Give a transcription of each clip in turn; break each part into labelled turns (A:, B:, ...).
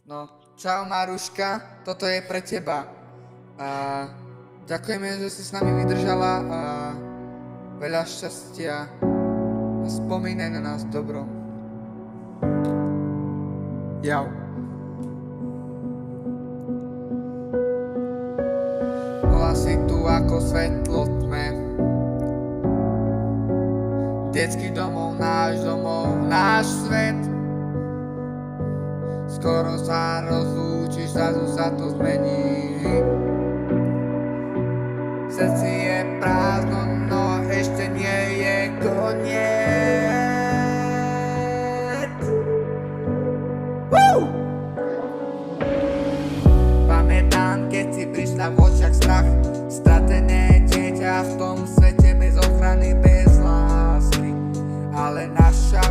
A: No, čau Maruška, toto je pre teba. A ďakujeme, že si s nami vydržala a veľa šťastia a spomínaj na nás dobro. Jau. Bola si tu ako svetlo v tme. Detský domov, náš svet. Skoro sa rozlúčiš, zrazu sa to zmení. V srdci je prázdno, no ešte nie je koniec. Pamätám, keď si prišla v očiach strach, stratené dieťa v tom svete bez ochrany, bez lásky. Ale našla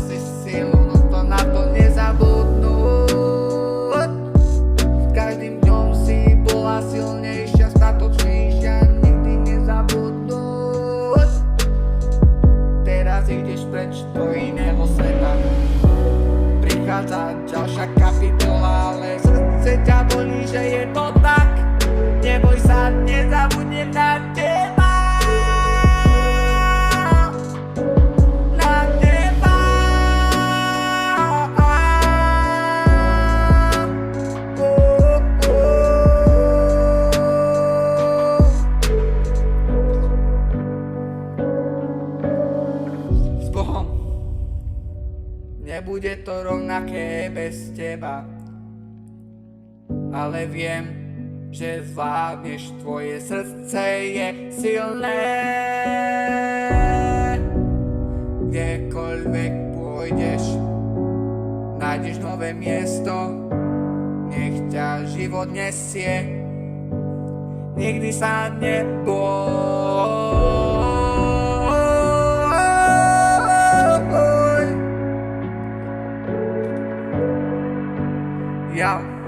A: si silu, no to na to nezabudnúť. Každým dňom si bola silnejšia, statočnejšia, nikdy nezabudnúť. Teraz ideš preč do iného sveta. Prichádza ďalšia kapitola, ale srdce ťa bolí, že je to tak. Neboj sa, nezabudnem na teba. Nebude to rovnaké bez teba, ale viem, že zvládneš, tvoje srdce je silné. Kdekoľvek pôjdeš, nájdeš nové miesto, nech ťa život nesie, nikdy sa neboj. Yeah.